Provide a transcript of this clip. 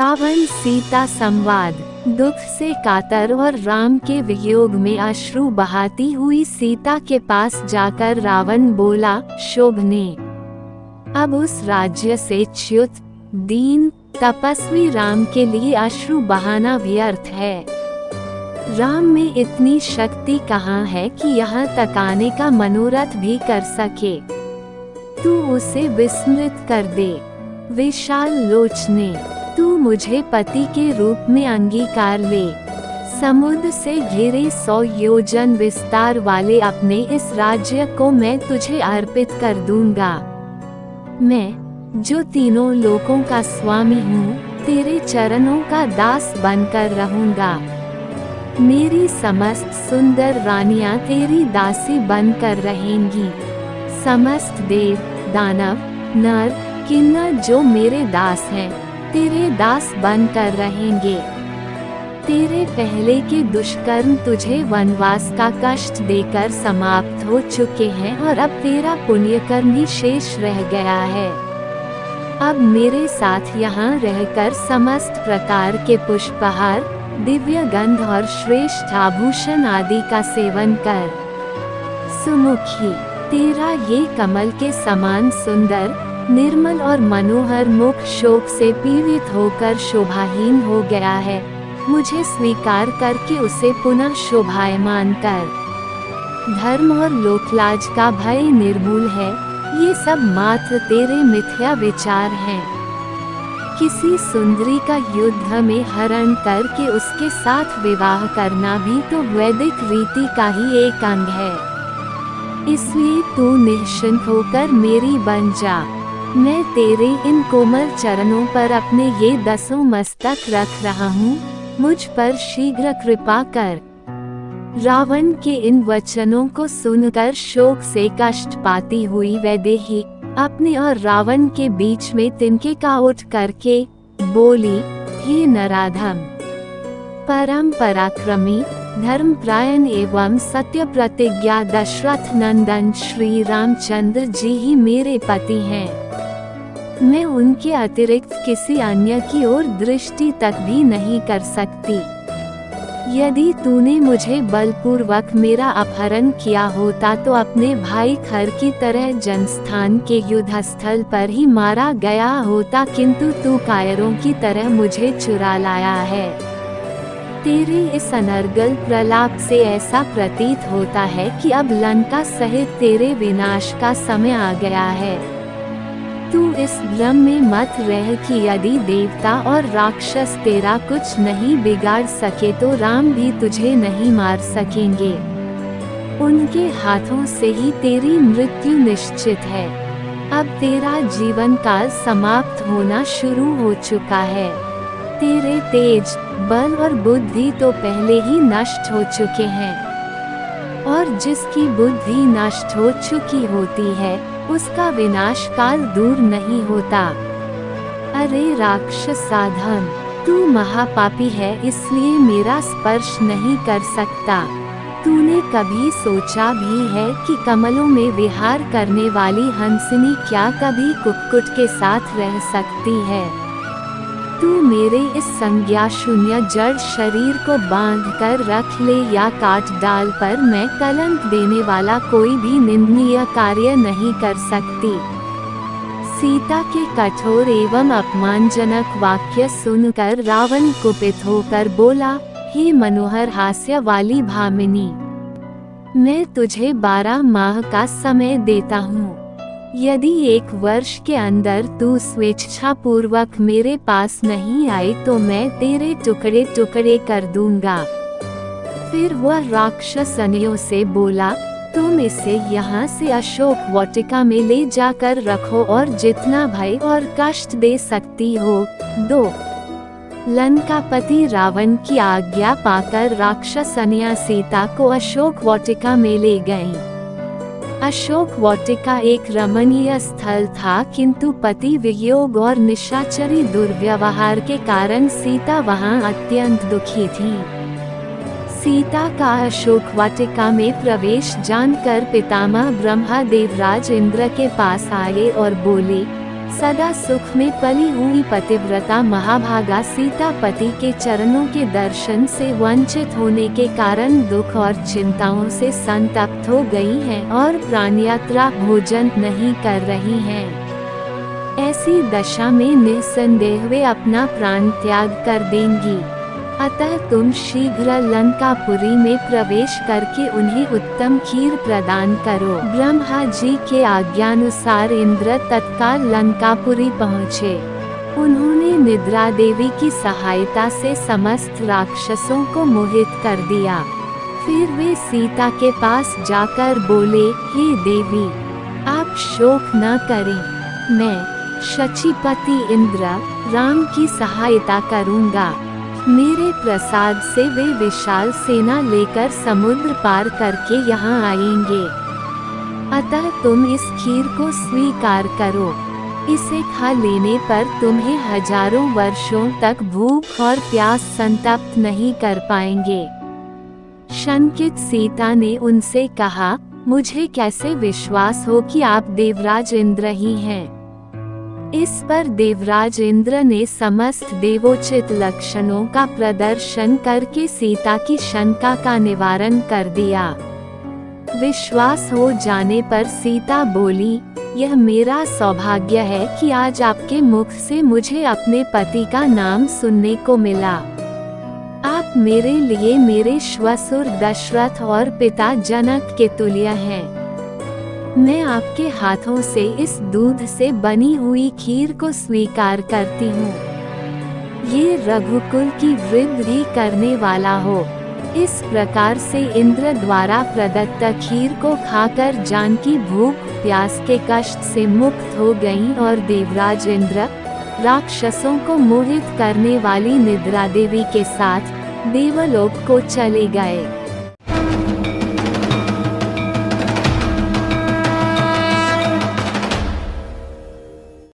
रावण सीता संवाद। दुख से कातर और राम के वियोग में अश्रु बहाती हुई सीता के पास जाकर रावण बोला, शोभने अब उस राज्य से च्युत दीन तपस्वी राम के लिए अश्रु बहाना व्यर्थ है। राम में इतनी शक्ति कहाँ है कि यहाँ तक आने का मनोरथ भी कर सके। तू उसे विस्मृत कर दे। विशाल लोचने, तू मुझे पति के रूप में अंगीकार ले। समुद्र से घिरे 100 योजन विस्तार वाले अपने इस राज्य को मैं तुझे अर्पित कर दूंगा। मैं जो तीनों लोकों का स्वामी हूँ, तेरे चरणों का दास बनकर रहूंगा। मेरी समस्त सुंदर रानियां तेरी दासी बनकर रहेंगी। समस्त देव दानव नर किन्नर जो मेरे दास हैं, तेरे दास बनकर रहेंगे। तेरे पहले के दुष्कर्म तुझे वनवास का कष्ट देकर समाप्त हो चुके हैं और अब तेरा पुण्यकर्म ही शेष रह गया है। अब मेरे साथ यहाँ रहकर समस्त प्रकार के पुष्पहार, दिव्य गंध और श्रेष्ठ आभूषण आदि का सेवन कर। सुमुखी, तेरा ये कमल के समान सुंदर, निर्मल और मनोहर मुख शोक से पीड़ित होकर शोभाहीन हो गया है। मुझे स्वीकार करके उसे पुनः शोभायमान कर। धर्म और लोकलाज का भय निर्मूल है। ये सब मात्र तेरे मिथ्या विचार हैं। किसी सुंदरी का युद्ध में हरण करके उसके साथ विवाह करना भी तो वैदिक रीति का ही एक अंग है। इसलिए तू निश्चिंत होकर मेरी बन जा। मैं तेरे इन कोमल चरणों पर अपने ये 10 मस्तक रख रहा हूँ, मुझ पर शीघ्र कृपा कर। रावण के इन वचनों को सुनकर शोक से कष्ट पाती हुई वैदेही अपने और रावण के बीच में तिनके का उठ करके बोली, हे नराधम, परम पराक्रमी, धर्मपरायण एवं सत्य प्रतिज्ञा दशरथ नंदन श्री रामचंद्र जी ही मेरे पति हैं। मैं उनके अतिरिक्त किसी अन्य की ओर दृष्टि तक भी नहीं कर सकती। यदि तूने मुझे बलपूर्वक मेरा अपहरण किया होता तो अपने भाई खर की तरह जनस्थान के युद्धस्थल पर ही मारा गया होता, किंतु तू कायरों की तरह मुझे चुरा लाया है। तेरे इस अनर्गल प्रलाप से ऐसा प्रतीत होता है कि अब लंका सहित तेरे विनाश का समय आ गया है। तू इस भ्रम में मत रह कि यदि देवता और राक्षस तेरा कुछ नहीं बिगाड़ सके तो राम भी तुझे नहीं मार सकेंगे। उनके हाथों से ही तेरी मृत्यु निश्चित है। अब तेरा जीवन काल समाप्त होना शुरू हो चुका है। तेरे तेज, बल और बुद्धि तो पहले ही नष्ट हो चुके हैं, और जिसकी बुद्धि नष्ट हो चुकी होती है उसका विनाश काल दूर नहीं होता। अरे राक्षस साधन, तू महापापी है, इसलिए मेरा स्पर्श नहीं कर सकता। तूने कभी सोचा भी है कि कमलों में विहार करने वाली हंसिनी क्या कभी कुक्कुट के साथ रह सकती है? तू मेरे इस संज्ञा शून्य जड़ शरीर को बांध कर रख ले या काट डाल, पर मैं कलंक देने वाला कोई भी निंदनीय कार्य नहीं कर सकती। सीता के कठोर एवं अपमानजनक वाक्य सुनकर रावण कुपित होकर बोला, हे मनोहर हास्य वाली भामिनी, मैं तुझे 12 माह का समय देता हूँ। यदि 1 वर्ष के अंदर तू स्वेच्छा पूर्वक मेरे पास नहीं आई तो मैं तेरे टुकड़े टुकड़े कर दूंगा। फिर वह राक्षस अनियों से बोला, तुम इसे यहाँ से अशोक वाटिका में ले जाकर रखो और जितना भय और कष्ट दे सकती हो दो। लंकापति रावण की आज्ञा पाकर राक्षस अनिया सीता को अशोक वाटिका में ले गईं। अशोक वाटिका एक रमणीय स्थल था, किंतु पति वियोग और निशाचरी दुर्व्यवहार के कारण सीता वहां अत्यंत दुखी थी। सीता का अशोक वाटिका में प्रवेश जानकर पितामह ब्रह्मा देवराज इंद्र के पास आए और बोले, सदा सुख में पली हुई पतिव्रता महाभागा सीता पति के चरणों के दर्शन से वंचित होने के कारण दुख और चिंताओं से संतप्त हो गई हैं और प्राणयात्रा भोजन नहीं कर रही हैं। ऐसी दशा में निस्संदेह वे अपना प्राण त्याग कर देंगी। अतः तुम शीघ्र लंकापुरी में प्रवेश करके उन्हें उत्तम खीर प्रदान करो। ब्रह्मा जी के आज्ञानुसार इंद्र तत्काल लंकापुरी पहुँचे। उन्होंने निद्रा देवी की सहायता से समस्त राक्षसों को मोहित कर दिया। फिर वे सीता के पास जाकर बोले, हे देवी, आप शोक न करें, मैं शचीपति इंद्र राम की सहायता करूंगा। मेरे प्रसाद से वे विशाल सेना लेकर समुद्र पार करके यहाँ आएंगे। अतः तुम इस खीर को स्वीकार करो। इसे खा लेने पर तुम्हें हजारों वर्षों तक भूख और प्यास संतप्त नहीं कर पाएंगे। शंकित सीता ने उनसे कहा, मुझे कैसे विश्वास हो कि आप देवराज इंद्र ही हैं। इस पर देवराज इंद्र ने समस्त देवोचित लक्षणों का प्रदर्शन करके सीता की शंका का निवारण कर दिया। विश्वास हो जाने पर सीता बोली, यह मेरा सौभाग्य है कि आज आपके मुख से मुझे अपने पति का नाम सुनने को मिला। आप मेरे लिए मेरे श्वशुर दशरथ और पिता जनक के तुल्य हैं। मैं आपके हाथों से इस दूध से बनी हुई खीर को स्वीकार करती हूँ। ये रघुकुल की वृद्धि करने वाला हो। इस प्रकार से इंद्र द्वारा प्रदत्त खीर को खाकर जानकी भूख प्यास के कष्ट से मुक्त हो गईं और देवराज इंद्र राक्षसों को मोहित करने वाली निद्रा देवी के साथ देवलोक को चले गए।